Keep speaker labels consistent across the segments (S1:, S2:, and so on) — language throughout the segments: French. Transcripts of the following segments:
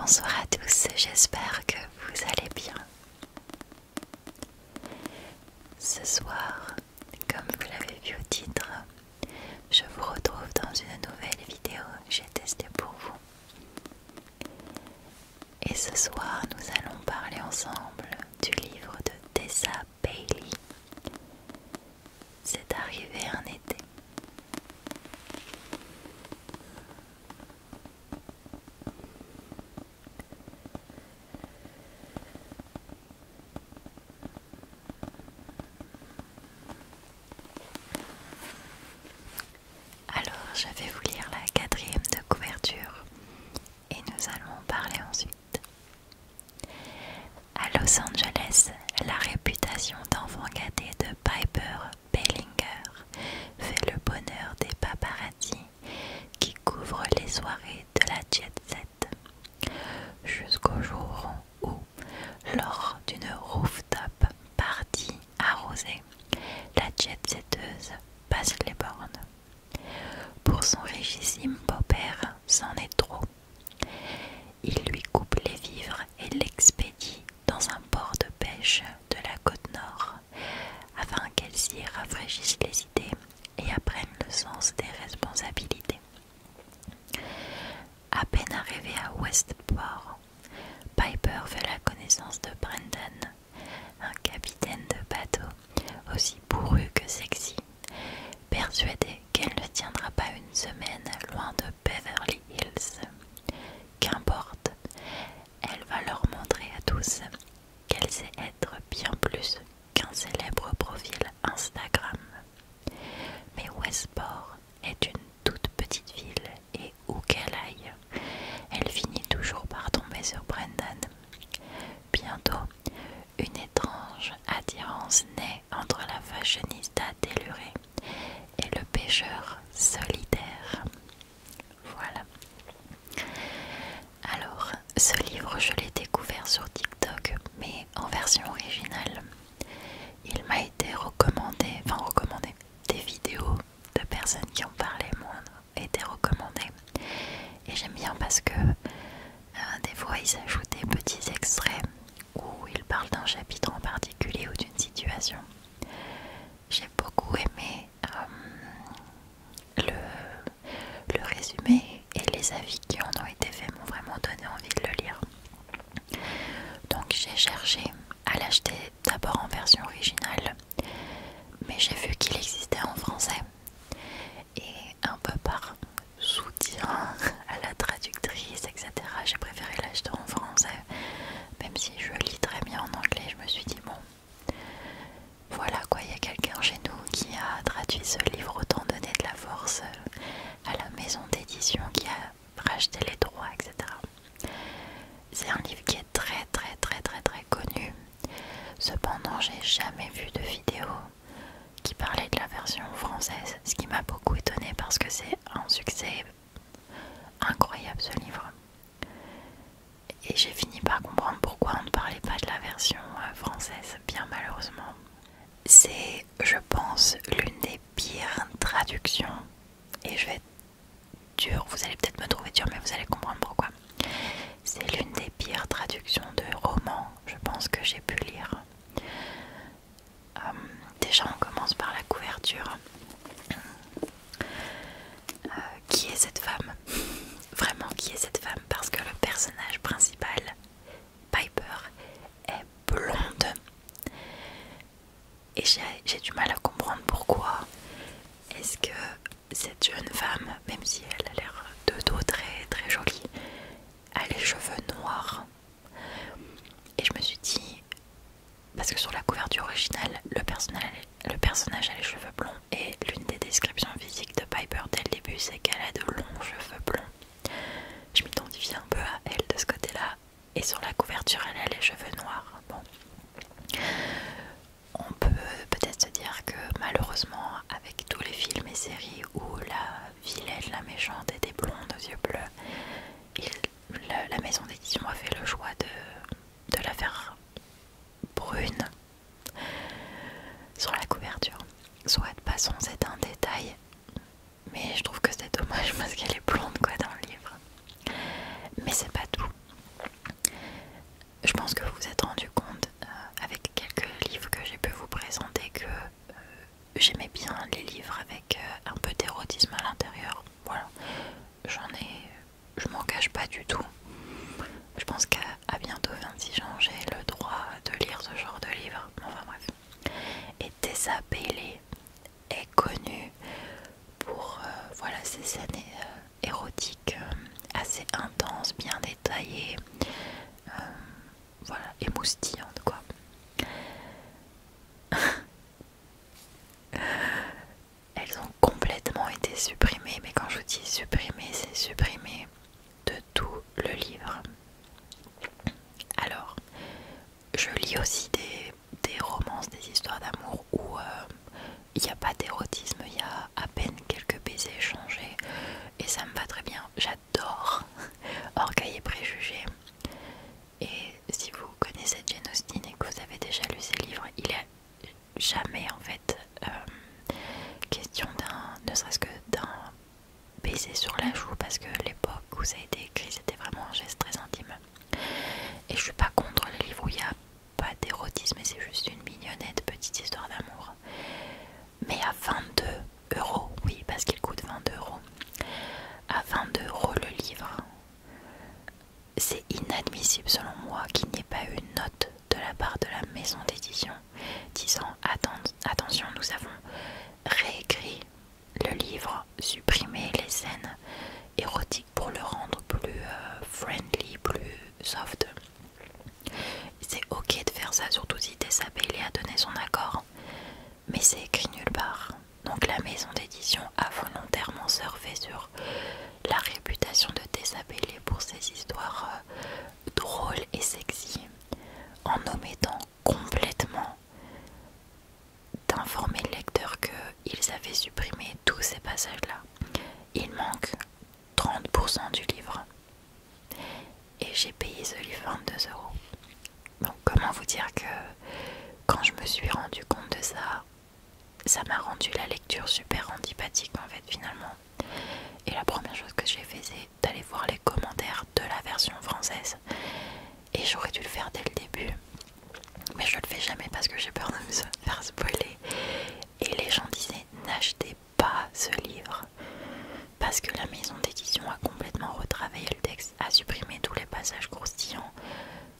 S1: Bonsoir à tous, j'espère que vous allez bien. Ce soir, comme vous l'avez vu au titre, je vous retrouve dans une nouvelle vidéo que j'ai testée pour vous. Et ce soir, nous allons parler ensemble du livre de Tessa Bailey. C'est arrivé un été. Alors, je vais vous lire la 4e de couverture et nous allons parler ensuite. À Los Angeles, la réputation d'enfant gâté de Piper Bellinger fait le bonheur des paparazzi qui couvrent les soirées de la jet set. Jusqu'au jour où, lors d'une rooftop party arrosée, la jet setteuse passe les bornes. Pour son richissime beau-père, c'en est trop. Il lui coupe les vivres et l'expédie dans un port de pêche de la côte nord, afin qu'elle s'y rafraîchisse les idées et apprenne le sens des responsabilités. À peine arrivé à Westport, Piper fait la connaissance de Brendan, un capitaine de bateau aussi bourru que sexy, persuadé qu'elle ne tiendra pas une semaine loin de Beverly Hills. Qu'importe, elle va leur montrer à tous qu'elle sait être bien plus qu'un célèbre profil Instagram. Mais Westport est une toute petite ville et où qu'elle aille, elle finit toujours par tomber sur Brendan. Bientôt, une étrange attirance naît entre la fashionista délurée et le pêcheur solitaire. Voilà. Alors, ce livre, je l'ai découvert sur TikTok, mais en version originale. Il m'a été recommandé, des vidéos de personnes qui ont parlé m'ont été recommandées. Et j'aime bien parce que des fois ils ajoutent des petits extraits où ils parlent d'un chapitre en particulier ou d'une situation. J'ai beaucoup aimé le résumé et les avis qui en ont été faits m'ont vraiment donné envie de le lire. Donc j'ai cherché à l'acheter d'abord en version originale, mais j'ai vu qu'il existait en français et un peu par soutien à la traductrice, etc. J'ai préféré l'acheter en français, même si je lis très bien en anglais. Je me suis dit bon, voilà quoi, il y a quelqu'un chez nous qui a traduit ce livre, autant donner de la force à la maison d'édition qui a racheté les droits, etc. C'est un livre qui est très connu. Cependant, j'ai jamais vu de vidéo qui parlait de la version française, ce qui m'a beaucoup étonnée parce que c'est un succès incroyable ce livre. Et j'ai fini par comprendre pourquoi on ne parlait pas de la version française, bien malheureusement. C'est, je pense, l'une des pires traductions, et je vais être dure, vous allez peut-être me trouver dure, mais vous allez comprendre pourquoi. C'est l'une des pires traductions de romans, je pense, que j'ai pu lire. Déjà, on commence par la couverture. Qui est cette femme? Vraiment, qui est cette femme? Parce que le personnage principal, Piper, est blonde. Et j'ai du mal à comprendre pourquoi est-ce que cette jeune femme, même si elle a l'air de dos très jolie, a les cheveux noirs. Et je me suis dit, parce que sur la couverture originale, le personnage a les cheveux blonds et l'une des descriptions physiques de Piper dès le début, c'est qu'elle a de longs cheveux blonds. Je m'identifie un peu à elle de ce côté-là, et sur la couverture, elle a les cheveux noirs. Bon, on peut peut-être se dire que malheureusement, avec tous les films et séries où la vilaine, la méchante était blonde aux yeux bleus, la maison d'édition a fait le choix de la faire brune sur la couverture. Soit passons, c'est un détail, mais je trouve que c'est dommage parce qu'elle est blonde quoi dans le livre. Mais c'est pas tout. dis supprimer, c'est supprimer de tout le livre. Alors, je lis aussi des romances, des histoires d'amour où il n'y a pas d'érotisme, il y a à peine quelques baisers échangés et ça me va très bien. J'adore Orgueil et Préjugés. Et si vous connaissez Jane Austen et que vous avez déjà lu ses livres, il est jamais en fait question ne serait-ce que d'un baiser sur la joue, parce que l'époque où ça a été écrit c'était vraiment un geste très intime. Et je suis pas contre les livres où il n'y a pas d'érotisme et c'est juste une mignonnette petite histoire d'amour. Mais à 22 €, oui, parce qu'il coûte 22 €. À 22 € le livre, c'est inadmissible selon moi qu'il n'y ait pas eu une note de la part de la maison d'édition disant attention, nous avons réécrit le livre, supprimé les scènes érotiques pour le rendre plus friendly, plus soft. C'est ok de faire ça, surtout si Tessa Bailey a donné son accord, mais c'est écrit nulle part. Donc la maison d'édition a volontairement surfé sur la réputation de Tessa Bailey pour ses histoires drôles et sexy, en omettant complètement d'informer le lecteur qu'ils avaient supprimé tous ces passages-là. Il manque 30% du livre. Et j'ai payé ce livre 22 €. Donc comment vous dire que quand je me suis rendu compte de ça, ça m'a rendu la lecture super antipathique en fait finalement. Et la première chose que j'ai fait c'est d'aller voir les commentaires de la version française. Et j'aurais dû le faire dès le début. Mais je le fais jamais parce que j'ai peur de me faire spoiler. Et les gens disaient n'achetez pas ce livre. Parce que la maison d'édition a complètement retravaillé le texte, a supprimé tous les passages croustillants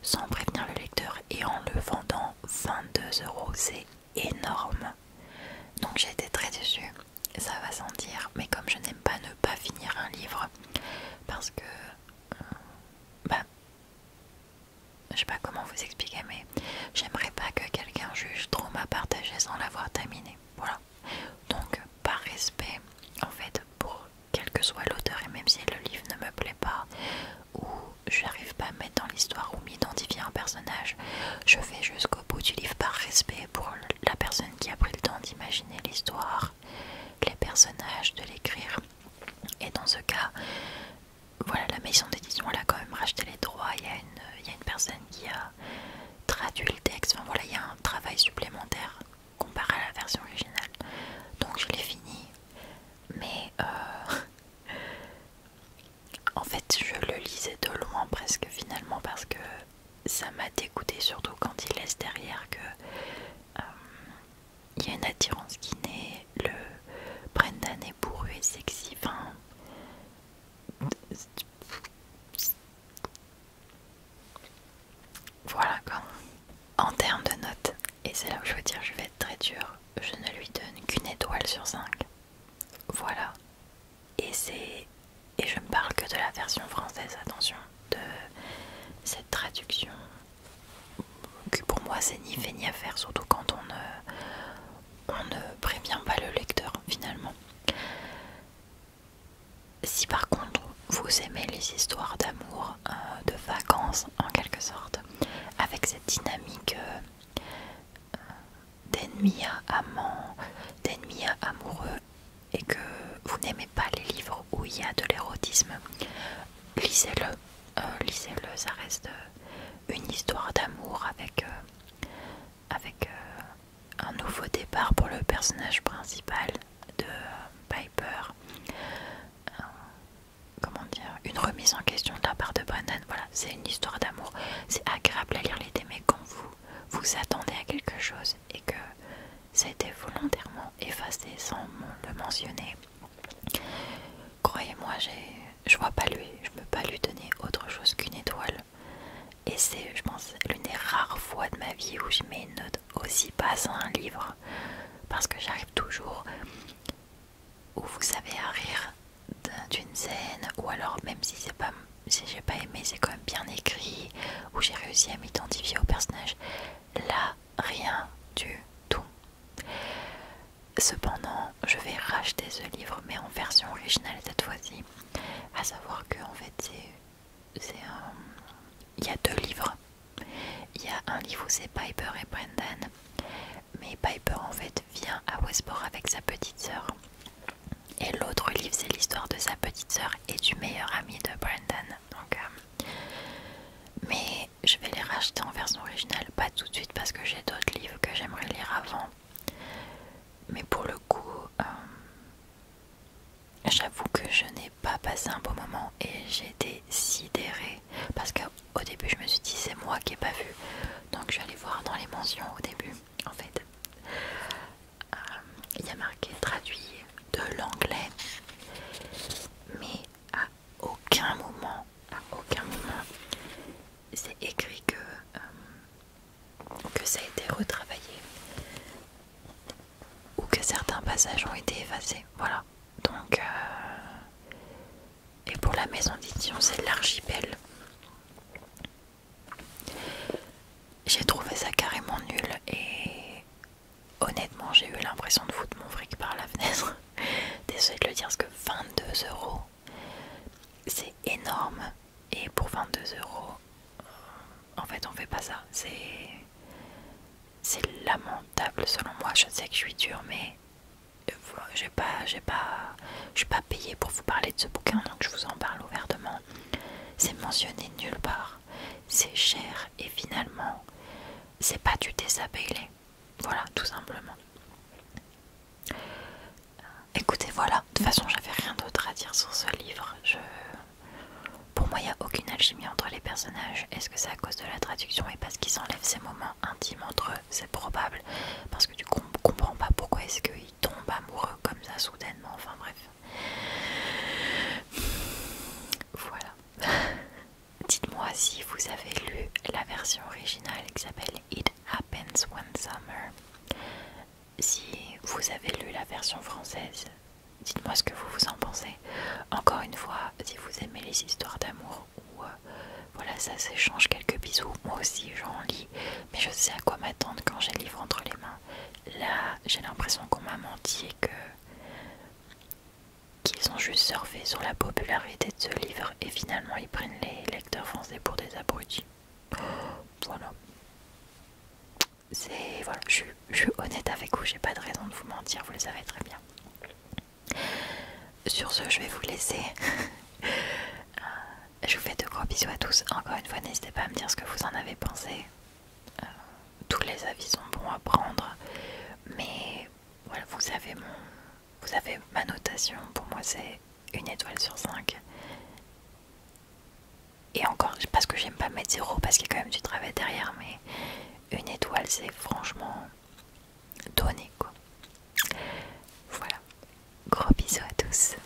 S1: sans prévenir le lecteur et en le vendant 22 €, c'est énorme. Donc j'ai été très déçue, ça va sans dire, mais comme je n'aime pas ne pas finir un livre, parce que, je sais pas comment vous expliquer, mais j'aimerais pas que quelqu'un juge trop ma partagée sans l'avoir terminé, voilà. Donc par respect, en fait, pour quel que soit l'auteur, et même si le livre ne me plaît pas, ou j'arrive pas à me mettre dans l'histoire ou m'identifier à un personnage, je vais jusqu'au bout du livre par respect pour la personne qui a pris le temps d'imaginer l'histoire, les personnages, de l'écrire. Et dans ce cas, voilà, la maison d'édition elle a quand même racheté les droits, il y a une personne qui a traduit le texte, enfin voilà, il y a un travail supplémentaire comparé à la version originale. Donc je l'ai fini, mais en fait je le lisais de loin presque finalement parce que ça m'a dégoûté, surtout quand il laisse derrière que il y a une attirance qui naît, le Brendan est bourru et sexy, enfin voilà quoi. En termes de notes, et c'est là où je veux dire je vais être très dure, je ne lui donne qu'une étoile sur 5. Voilà. Et je ne parle que de la version française, attention, de cette traduction qui pour moi c'est ni fait ni à faire, surtout quand on ne prévient pas le lecteur finalement. Si par contre vous aimez les histoires d'amour, de vacances en quelque sorte, avec cette dynamique d'ennemi à amant, d'ennemi à amoureux, et que vous n'aimez pas les livres où il y a de l'érotisme, lisez-le. Lisez-le, ça reste une histoire d'amour avec un nouveau départ pour le personnage principal de Piper. Comment dire, une remise en question de la part de Brendan. Voilà, c'est une histoire d'amour. C'est agréable à lire l'été, mais quand vous attendez à quelque chose et que ça a été volontairement effacé sans le mentionner, croyez-moi, je peux pas lui donner autre chose qu'une étoile. Et c'est, je pense, l'une des rares fois de ma vie où je mets une note aussi basse à un livre, parce que j'arrive toujours où vous savez à rire d'une scène, ou alors même si j'ai pas aimé, c'est quand même bien écrit, où j'ai réussi à m'identifier au personnage. Là, rien du tout. Cependant, je vais racheter ce livre, mais en version originale cette fois-ci. À savoir que en fait, il y a deux livres. Il y a un livre où c'est Piper et Brendan, mais Piper en fait vient à Westport avec sa petite sœur. Et l'autre livre, c'est l'histoire de sa petite sœur et du meilleur ami de Brendan. Donc, mais je vais les racheter en version originale, pas tout de suite parce que j'ai d'autres livres que j'aimerais lire avant. Mais pour le coup, j'avoue que je n'ai pas passé un bon moment et j'ai été sidérée parce qu'au début je me suis dit c'est moi qui n'ai pas vu, donc je suis allée voir dans les mentions au début. En fait, il y a marqué traduit de l'anglais, mais à aucun moment, c'est écrit que ça a été retravaillé ou que certains passages ont été effacés. Voilà. Donc, et pour la maison d'édition, c'est l'Archipel. J'ai trouvé ça carrément nul et honnêtement, j'ai eu l'impression de foutre mon fric par la fenêtre. Désolée de le dire parce que 22 €, c'est énorme. Et pour 22 €, en fait, on fait pas ça. C'est lamentable selon moi. Je sais que je suis dure, mais je suis pas payée pour vous parler de ce bouquin, donc je vous en parle ouvertement. C'est mentionné nulle part. C'est cher et finalement, c'est pas du Tessa Bailey. Voilà, tout simplement. Écoutez, voilà. De toute façon, j'avais rien d'autre à dire sur ce livre. Pour moi, il n'y a aucune alchimie entre les personnages. Est-ce que c'est à cause de la traduction et parce qu'ils enlèvent ces moments intimes entre eux? C'est probable. Parce que du coup, on comprend pas pourquoi est-ce qu'ils tombent amoureux comme ça soudainement. Enfin bref. Voilà. Dites-moi si vous avez lu la version originale qui s'appelle It Happens One Summer. Si vous avez lu la version française, dites-moi ce que vous en pensez. Encore une fois, si vous aimez les histoires d'amour ou voilà, ça s'échange quelques bisous. Moi aussi j'en lis, mais je sais à quoi m'attendre quand j'ai le livre entre les mains. Là, j'ai l'impression qu'on m'a menti et qu'ils ont juste surfé sur la popularité de ce livre et finalement ils prennent les lecteurs français pour des abrutis. Voilà. Voilà, je suis honnête avec vous, j'ai pas de raison de vous mentir, vous le savez très bien. Sur ce, je vais vous laisser. Je vous fais de gros bisous à tous. Encore une fois, n'hésitez pas à me dire ce que vous en avez pensé. Tous les avis sont bons à prendre. Mais voilà, vous avez ma notation. Pour moi, c'est 1 étoile sur 5. Et encore, parce que j'aime pas mettre 0 parce qu'il y a quand même du travail derrière. Mais 1 étoile, c'est franchement donné, quoi. Voilà. Gros bisous à tous.